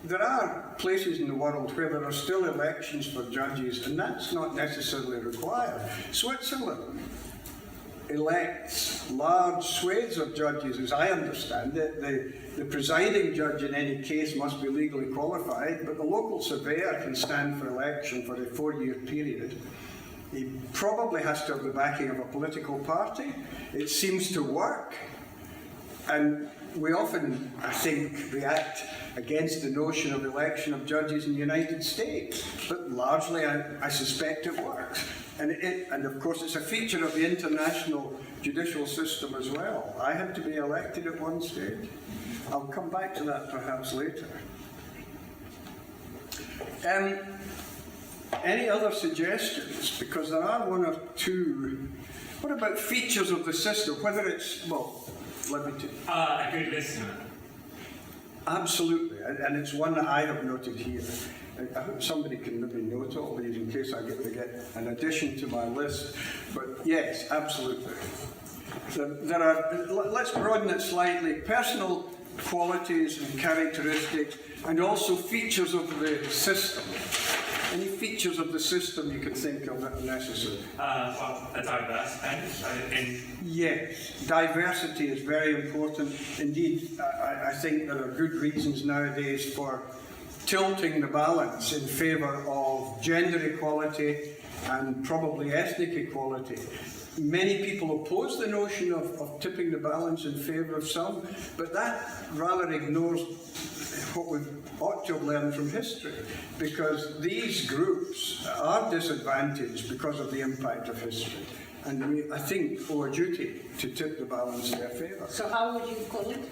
there are places in the world where there are still elections for judges, and that's not necessarily required. Switzerland elects large swathes of judges, as I understand it. The presiding judge in any case must be legally qualified, but the local surveyor can stand for election for a 4-year period. He probably has to have the backing of a political party. It seems to work, and we often, I think, react against the notion of election of judges in the United States, but largely I suspect it works. And of course it's a feature of the international judicial system as well. I had to be elected at one stage. I'll come back to that perhaps later. Any other suggestions? Because there are one or two. What about features of the system? Whether it's, well, let me a good listener. Absolutely, and it's one that I have noted here. I hope somebody can maybe note all these in case I get to get an addition to my list. But yes, absolutely. There are, let's broaden it slightly, personal qualities and characteristics, and also features of the system. Any features of the system you can think of that are necessary? Well, a diverse bench. Yes, diversity is very important. Indeed, I think there are good reasons nowadays for tilting the balance in favour of gender equality and probably ethnic equality. Many people oppose the notion of tipping the balance in favour of some, but that rather ignores what we ought to have learned from history, because these groups are disadvantaged because of the impact of history, and we, I think, owe a duty to tip the balance in their favour. So how would you call it?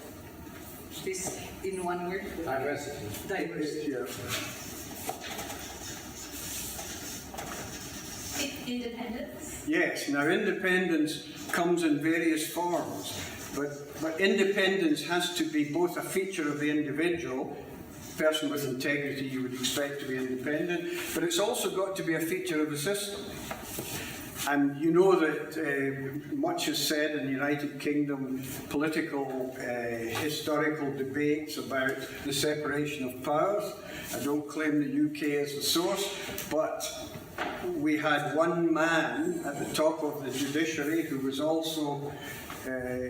This in one word? Diversity. Diversity. Independence? Yes, now independence comes in various forms, but independence has to be both a feature of the individual. Person with integrity you would expect to be independent, but it's also got to be a feature of the system. And you know that much is said in the United Kingdom, political, historical debates about the separation of powers. I don't claim the UK as the source, but we had one man at the top of the judiciary who was also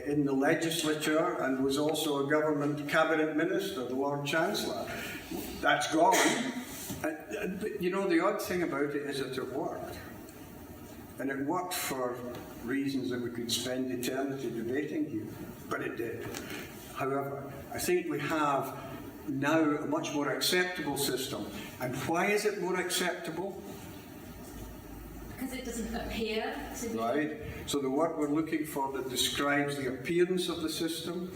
in the legislature and was also a government cabinet minister, the Lord Chancellor. That's gone. You know, the odd thing about it is that it worked. And it worked for reasons that we could spend eternity debating here, but it did. However, I think we have now a much more acceptable system. And why is it more acceptable? Because it doesn't appear to be. Right. So the word we're looking for that describes the appearance of the system?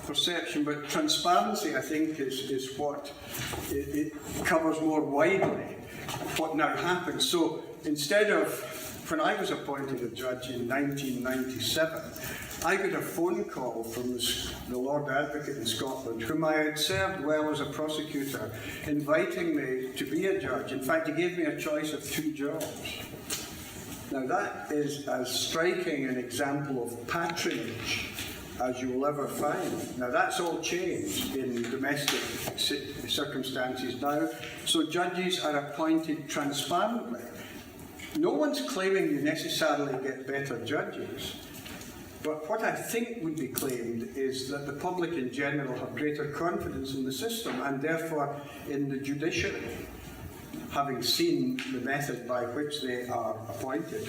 Perception, but transparency, I think, is what it covers more widely what now happens. So instead of, when I was appointed a judge in 1997, I got a phone call from the Lord Advocate in Scotland, whom I had served well as a prosecutor, inviting me to be a judge. In fact, he gave me a choice of 2 jobs. Now that is as striking an example of patronage as you will ever find. Now that's all changed in domestic circumstances now. So judges are appointed transparently. No one's claiming you necessarily get better judges, but what I think would be claimed is that the public in general have greater confidence in the system and therefore in the judiciary, having seen the method by which they are appointed.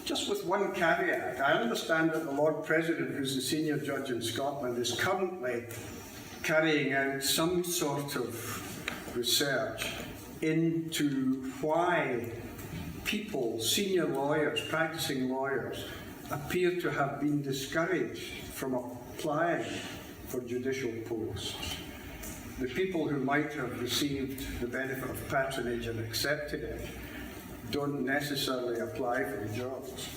Just with one caveat, I understand that the Lord President, who's the senior judge in Scotland, is currently carrying out some sort of research into why people, senior lawyers, practicing lawyers, appear to have been discouraged from applying for judicial posts. The people who might have received the benefit of patronage and accepted it don't necessarily apply for the jobs.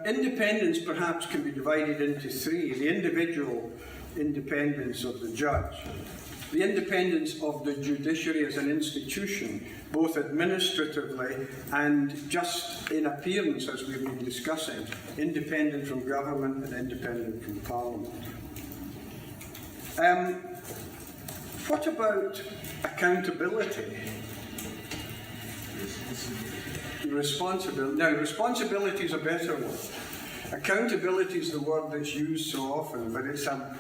Independence perhaps can be divided into 3. The individual independence of the judge, the independence of the judiciary as an institution, both administratively and just in appearance, as we've been discussing, independent from government and independent from Parliament. What about accountability? Responsibility. Now, responsibility is a better word. Accountability is the word that's used so often, but it's a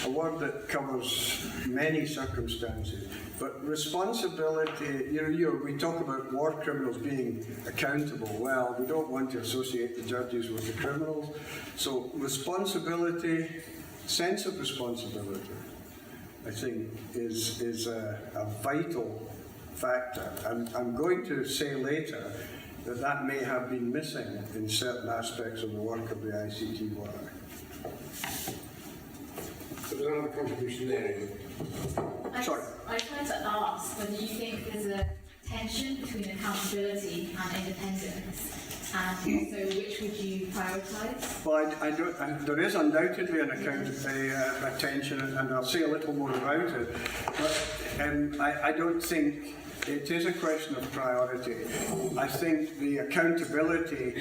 word that covers many circumstances. But responsibility, we talk about war criminals being accountable. Well, we don't want to associate the judges with the criminals. So responsibility, sense of responsibility, I think, is a vital factor. And I'm going to say later that may have been missing in certain aspects of the work of the ICT work. So there's another contribution there. Sorry. I wanted to ask whether you think there's a tension between accountability and independence, and also which would you prioritise? Well, I don't. There is undoubtedly a tension, and I'll say a little more about it. But I don't think it is a question of priority. I think the accountability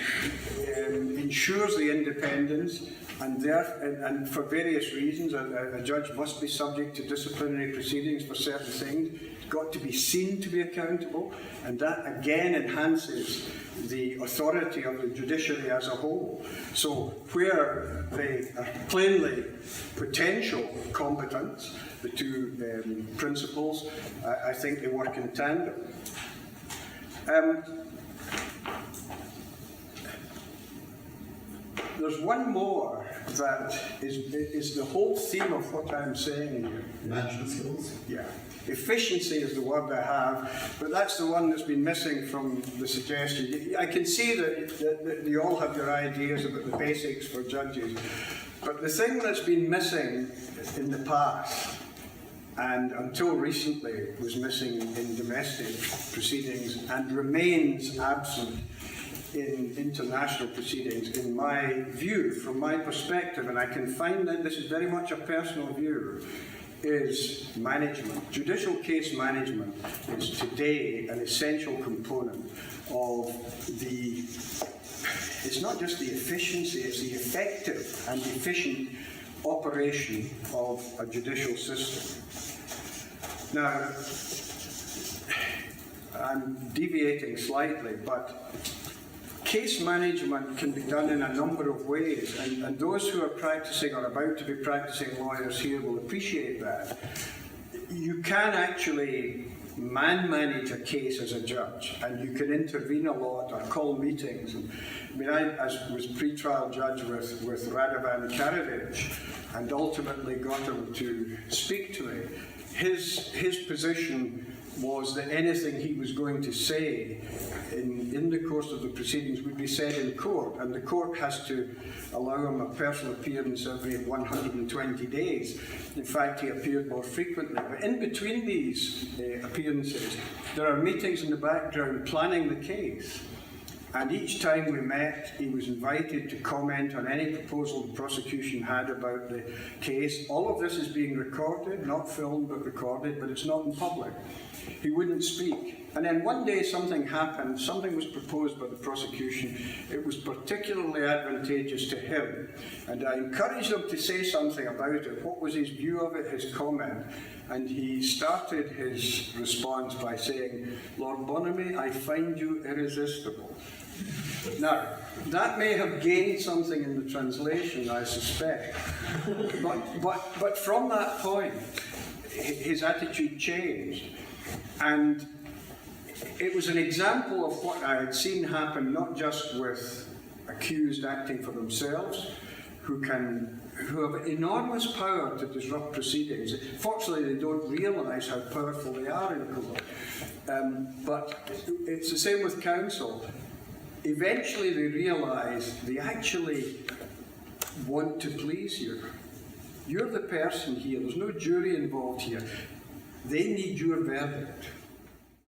ensures the independence, and for various reasons, a judge must be subject to disciplinary proceedings for certain things. Got to be seen to be accountable, and that again enhances the authority of the judiciary as a whole. So where they are plainly potential competence, the two principles, I think they work in tandem. There's one more that is the whole theme of what I'm saying here. Management skills? Yeah. Efficiency is the word I have, but that's the one that's been missing from the suggestion. I can see that you all have your ideas about the basics for judges, but the thing that's been missing in the past, and until recently was missing in domestic proceedings and remains absent in international proceedings, in my view, from my perspective, and I can find that this is very much a personal view, is management. Judicial case management is today an essential component of it's not just the efficiency, it's the effective and efficient operation of a judicial system. Now, I'm deviating slightly, but case management can be done in a number of ways, and those who are practicing or about to be practicing lawyers here will appreciate that. You can actually manage a case as a judge, and you can intervene a lot or call meetings. I was pre-trial judge with Radovan Karadzic, and ultimately got him to speak to me. His position was that anything he was going to say in the course of the proceedings would be said in court, and the court has to allow him a personal appearance every 120 days. In fact, he appeared more frequently. But in between these appearances, there are meetings in the background planning the case. And each time we met, he was invited to comment on any proposal the prosecution had about the case. All of this is being recorded, not filmed but recorded, but it's not in public. He wouldn't speak. And then one day something happened, something was proposed by the prosecution. It was particularly advantageous to him. And I encouraged him to say something about it. What was his view of it, his comment? And he started his response by saying, "Lord Bonomy, I find you irresistible." Now, that may have gained something in the translation, I suspect. But from that point, his attitude changed. And it was an example of what I had seen happen, not just with accused acting for themselves, who have enormous power to disrupt proceedings. Fortunately, they don't realise how powerful they are in court. But it's the same with counsel. Eventually, they realise they actually want to please you. You're the person here. There's no jury involved here. They need your verdict.